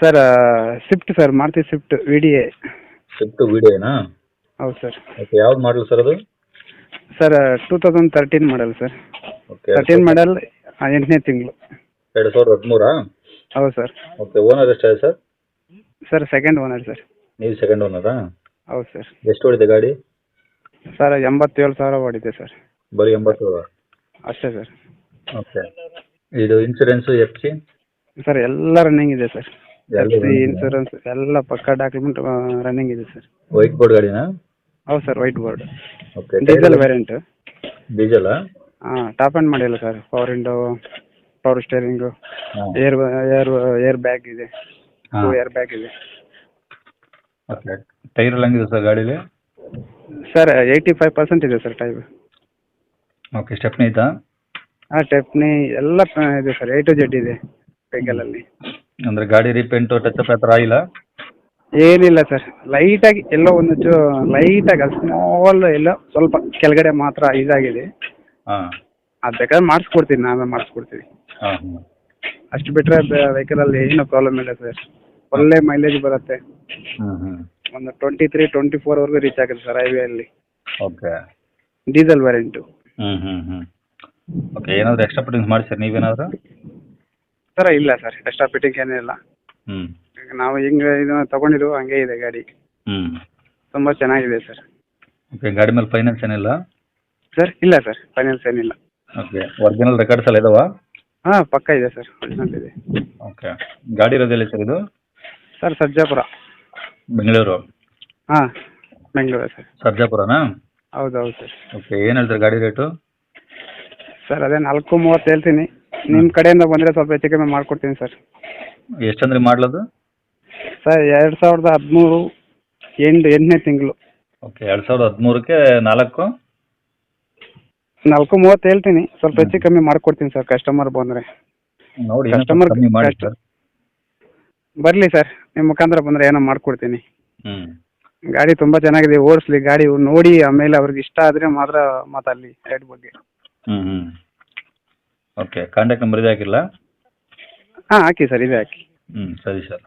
Sir swift sir, Maruti swift V D A. Swift ವಿಡಿಯೋನಾ? ಹೌದು ಸರ್. ಓಕೆ, ಯಾವ್ದು ಮಾಡಲ್ ಸರ್ ಅದು? Sir 2013 model sir. Okay, 13 model, 8ನೇ ತಿಂಗಳು. 2013? ಹೌದು ಸರ್. ಓಕೆ, ಓನರ್ ಎಷ್ಟಾಗಿದೆ ಸರ್? Sir second owner sir. ನೀವು ಸೆಕೆಂಡ್ ಓನರಾ? ಹೌದು ಸರ್. ಎಷ್ಟು ಹೊಡಿದೆ ಗಾಡಿ? ಸರ್ 87,000 ಓಡಿದೆ ಸರ್. ಬರೀ 80? ಅಷ್ಟೇ ಸರ್. ಓಕೆ, ಇದು ಇನ್ಸೂರೆನ್ಸು ಎಫ್ ಸಿ? ಸರ್ ಎಲ್ಲ ರನ್ನಿಂಗ್ ಇದೆ ಸರ್. ಎಲ್ಲ ಎಫ್ ಸಿ, running ಇದೆ? ಇನ್ಸೂರೆನ್ಸ್ ಎಲ್ಲ ಪಕ್ಕಾ ಡಾಕ್ಯುಮೆಂಟ್ ರನ್ನಿಂಗ್ ಇದೆ ಸರ್. ವೈಟ್ ಬೋರ್ಡ್ ಗಾಡಿನಾ? ಹೌದು sir, white board. Okay, diesel variant. ಡೀಸೆಲಾ? ಹಾಂ, ಟಾಪ್ ಆ್ಯಂಡ್ ಮಾಡಿಲ್ಲ sir. Power window, power steering, ಹಾಂ. ಏರ್ ಬ್ಯಾಗ್ ಇದೆ, 2 ಏರ್ ಬ್ಯಾಗ್ ಇದೆ. ಓಕೆ, ಟೈರ್ ಎಲ್ಲ ಹಂಗಿದೆ ಸರ್ ಗಾಡೀಲಿ? ಸರ್ 85% ಇದೆ ಸರ್ ಟೈರ್. ಓಕೆ, ಸ್ಟೆಪ್ನಿ ಐತಾ? ಹಾಂ, ಸ್ಟೆಪ್ನಿ ಎಲ್ಲ ಇದೆ ಸರ್, A to Z ಇದೆ ವೆಹಿಕಲಲ್ಲಿ. ಅಂದರೆ ಗಾಡಿ ರೀಪೇಂಟು ಟಚಪ್ ಆ ಥರ ಆಗಿಲ್ಲ? ಏನಿಲ್ಲ ಸರ್, ಲೈಟಾಗಿ ಎಲ್ಲೋ ಒಂದು ಲೈಟಾಗಿ ಅದು ಸ್ಮಾಲ್ ಎಲ್ಲೋ ಸ್ವಲ್ಪ ಕೆಳಗಡೆ ಮಾತ್ರ ಇದಾಗಿದೆ. ಹಾಂ ಅದು ಬೇಕಾದ್ರೆ ಮಾಡಿಸ್ಕೊಡ್ತೀನಿ, ನಾವೇ ಮಾಡಿಸ್ಕೊಡ್ತೀವಿ. ಹಾಂ ಹಾಂ. ಅಷ್ಟು ಬಿಟ್ಟರೆ ವೆಹಿಕಲಲ್ಲಿ ಏನೂ ಪ್ರಾಬ್ಲಮ್ ಇಲ್ಲ ಸರ್. ಒಳ್ಳೆ ಮೈಲೇಜ್ ಬರುತ್ತೆ. ಹ್ಞೂ ಹ್ಞೂ. ಒಂದು 23-24ವರೆಗೂ ರೀಚ್ ಆಗುತ್ತೆ ಸರ್ ಹೈವೇಯಲ್ಲಿ. ಓಕೆ. Diesel variant. ಹ್ಞೂ ಹ್ಞೂ ಹ್ಞೂ. ಓಕೆ, ಏನಾದರೂ ಎಕ್ಸ್ಟ್ರಾ ಫಿಟ್ಟಿಂಗ್ಸ್ ಮಾಡಿ ಸರ್ ನೀವೇನಾದರೂ? ಸರ್ ಇಲ್ಲ ಸರ್, ಎಕ್ಸ್ಟ್ರಾ ಫಿಟ್ಟಿಂಗ್ ಏನಿಲ್ಲ. ಹ್ಞೂ ಈಗ ನಾವು ಹಿಂಗೆ ಇದು ತೊಗೊಂಡಿದ್ದು ಹಂಗೆ ಇದೆ ಗಾಡಿ. ಹ್ಞೂ. ತುಂಬ ಚೆನ್ನಾಗಿದೆ ಸರ್. ಓಕೆ, ಗಾಡಿ ಮೇಲೆ ಫೈನಾನ್ಸ್ ಏನಿಲ್ಲ? ಸರ್ ಇಲ್ಲ ಸರ್, ಫೈನಾನ್ಸ್ ಏನಿಲ್ಲ. ಓಕೆ, ಒರಿಜಿನಲ್ ರೆಕಾರ್ಡ್ಸ್ ಎಲ್ಲ ಇದಾವಾ? ಹಾಂ, ಪಕ್ಕ ಇದೆ ಸರ್, ಒರಿಜಿನಲ್ ಇದೆ. ಓಕೆ, ಗಾಡಿ ಇರೋದಿಲ್ಲ ಸರ್ ಇದು? ಸರ್ ಸರ್ಜಾಪುರ. ಬೆಂಗಳೂರು? ಹಾಂ, ಬೆಂಗಳೂರು ಸರ್. ಸರ್ಜಾಪುರನಾ? ಹೌದು ಸರ್. ಓಕೆ, ಏನು ಹೇಳ್ತಾರೆ ಗಾಡಿ ರೇಟು? ಸರ್ ಅದೇ 4.30 ಹೇಳ್ತೀನಿ. ನಿಮ್ಮ ಕಡೆಯಿಂದ ಬಂದರೆ ಸ್ವಲ್ಪ ಹೆಚ್ಚು ಕಮ್ಮಿ ಮಾಡಿಕೊಡ್ತೀನಿ ಸರ್. ಎಷ್ಟಂದ್ರೆ ಮಾಡಲದು? ಸರ್ 2013 8ನೇ ತಿಂಗಳು. ಓಕೆ, 2013ಕ್ಕೆ 4? 4.30 ಹೇಳ್ತೀನಿ, ಸ್ವಲ್ಪ ಹೆಚ್ಚು ಕಮ್ಮಿ ಮಾಡಿಕೊಡ್ತೀನಿ ಸರ್. ಕಸ್ಟಮರ್ ಬಂದರೆ ನೋಡಿ ಕಸ್ಟಮರ್ ಕಮ್ಮಿ ಮಾಡಿ ಸರ್. ಬರಲಿ ಸರ್, ನಿಮ್ಮ ಮುಖಾಂತರ ಬಂದರೆ ಏನೋ ಮಾಡಿಕೊಡ್ತೀನಿ. ಹ್ಞೂ. ಗಾಡಿ ತುಂಬ ಚೆನ್ನಾಗಿದೆ, ಓಡಿಸ್ಲಿ. ಗಾಡಿ ನೋಡಿ ಆಮೇಲೆ ಅವ್ರಿಗೆ ಇಷ್ಟ ಆದರೆ ಮಾತ್ರ ಮಾತಾಡಲಿ ರೇಟ್ ಬಗ್ಗೆ. ಹ್ಞೂ ಹ್ಞೂ. ಓಕೆ, ಕಾಂಟ್ಯಾಕ್ಟ್ ನಂಬರ್ ಇದೆ ಹಾಕಿಲ್ಲ? ಹಾಂ ಹಾಕಿ ಸರ್, ಇದೆ ಹಾಕಿ. ಹ್ಞೂ, ಸರಿ ಸರ್.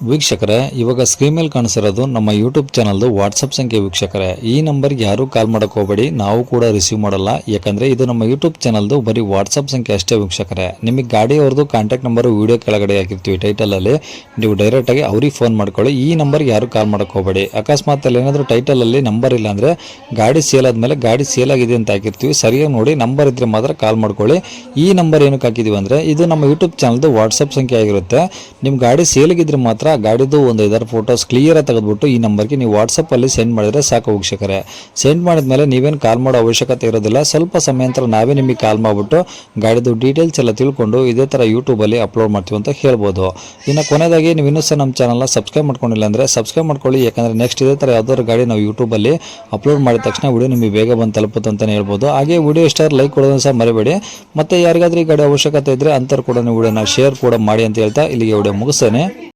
ವೀಕ್ಷಕರೇ, ಇವಾಗ ಸ್ಕ್ರೀನ್ ಮೇಲೆ ಕಾಣಿಸಿರೋದು ನಮ್ಮ ಯೂಟ್ಯೂಬ್ ಚಾನಲ್ದು ವಾಟ್ಸಪ್ ಸಂಖ್ಯೆ. ವೀಕ್ಷಕರೇ, ಈ ನಂಬರ್ಗೆ ಯಾರೂ ಕಾಲ್ ಮಾಡೋಕೆ ಹೋಗಬೇಡಿ, ನಾವು ಕೂಡ ರಿಸೀವ್ ಮಾಡಲ್ಲ. ಯಾಕಂದರೆ ಇದು ನಮ್ಮ ಯೂಟ್ಯೂಬ್ ಚಾನಲ್ದು ಬರೀ ವಾಟ್ಸಪ್ ಸಂಖ್ಯೆ ಅಷ್ಟೇ. ವೀಕ್ಷಕರೇ, ನಿಮಗೆ ಗಾಡಿಯವ್ರದ್ದು ಕಾಂಟ್ಯಾಕ್ಟ್ ನಂಬರು ವೀಡಿಯೋ ಕೆಳಗಡೆ ಹಾಕಿರ್ತೀವಿ ಟೈಟಲಲ್ಲಿ, ನೀವು ಡೈರೆಕ್ಟಾಗಿ ಅವ್ರಿಗೆ ಫೋನ್ ಮಾಡ್ಕೊಳ್ಳಿ. ಈ ನಂಬರ್ಗೆ ಯಾರೂ ಕಾಲ್ ಮಾಡೋಕೆ ಹೋಗಬೇಡಿ. ಅಕಸ್ಮಾತ್ ಅಲ್ಲಿ ಏನಾದರೂ ಟೈಟಲಲ್ಲಿ ನಂಬರ್ ಇಲ್ಲ ಅಂದರೆ ಗಾಡಿ ಸೇಲ್ ಆದಮೇಲೆ ಗಾಡಿ ಸೇಲ್ ಆಗಿದೆ ಅಂತ ಹಾಕಿರ್ತೀವಿ, ಸರಿಯಾಗಿ ನೋಡಿ ನಂಬರ್ ಇದ್ದರೆ ಮಾತ್ರ ಕಾಲ್ ಮಾಡ್ಕೊಳ್ಳಿ. ಈ ನಂಬರ್ ಏನಕ್ಕೆ ಹಾಕಿದ್ದೀವಿ ಅಂದರೆ ಇದು ನಮ್ಮ ಯೂಟ್ಯೂಬ್ ಚಾನಲ್ದು ವಾಟ್ಸಪ್ ಸಂಖ್ಯೆ ಆಗಿರುತ್ತೆ. ನಿಮ್ಮ ಗಾಡಿ ಸೇಲಿಗಿದ್ರೆ ಮಾತ್ರ ಗಾಡಿದು ಒಂದು 5 ಫೋಟೋಸ್ ಕ್ಲಿಯರಾಗಿ ತೆಗೆದುಬಿಟ್ಟು ಈ ನಂಬರ್ಗೆ ನೀವು ವಾಟ್ಸಪ್ಪಲ್ಲಿ ಸೆಂಡ್ ಮಾಡಿದರೆ ಸಾಕು. ವೀಕ್ಷಕರೇ, ಸೆಂಡ್ ಮಾಡಿದ್ಮೇಲೆ ನೀವೇನು ಕಾಲ್ ಮಾಡೋ ಅವಶ್ಯಕತೆ ಇರೋದಿಲ್ಲ. ಸ್ವಲ್ಪ ಸಮಯ ನಂತರ ನಾವೇ ನಿಮಗೆ ಕಾಲ್ ಮಾಡಿಬಿಟ್ಟು ಗಾಡಿದು ಡೀಟೇಲ್ಸ್ ಎಲ್ಲ ತಿಳ್ಕೊಂಡು ಇದೇ ಥರ ಯೂಟ್ಯೂಬಲ್ಲಿ ಅಪ್ಲೋಡ್ ಮಾಡ್ತೀವಿ ಅಂತ ಹೇಳ್ಬೋದು. ಇನ್ನು ಕೊನೆಯದಾಗಿ ನೀವು ಇನ್ನೂ ಸಹ ನಮ್ಮ ಚಾನಲ್ನ ಸಬ್ಸ್ಕ್ರೈಬ್ ಮಾಡ್ಕೊಂಡಿಲ್ಲ ಅಂದರೆ ಸಬ್ಸ್ಕ್ರೈಬ್ ಮಾಡ್ಕೊಳ್ಳಿ. ಯಾಕಂದರೆ ನೆಕ್ಸ್ಟ್ ಇದೇ ಥರ ಯಾವ್ದಾದ್ರು ಗಾಡಿ ನಾವು ಯೂಟ್ಯೂಬಲ್ಲಿ ಅಪ್ಲೋಡ್ ಮಾಡಿದ ತಕ್ಷಣ ವಿಡಿಯೋ ನಿಮಗೆ ಬೇಗ ಬಂದು ತಲುಪುತ್ತೆ ಅಂತಲೇ ಹೇಳ್ಬೋದು. ಹಾಗೆ ವಿಡಿಯೋ ಇಷ್ಟ ಲೈಕ್ ಕೊಡೋದನ್ನು ಸಹ ಮರಿಬೇಡಿ. ಮತ್ತು ಯಾರಿಗಾದ್ರೂ ಈ ಗಾಡಿ ಅವಶ್ಯಕತೆ ಇದ್ದರೆ ಅಂಥವ್ರು ಕೂಡ ನೀವು ವಿಡಿಯೋನ ಶೇರ್ ಕೂಡ ಮಾಡಿ ಅಂತ ಹೇಳ್ತಾ ಇಲ್ಲಿಗೆ ವಿಡಿಯೋ ಮುಗಿಸ್ತೇನೆ.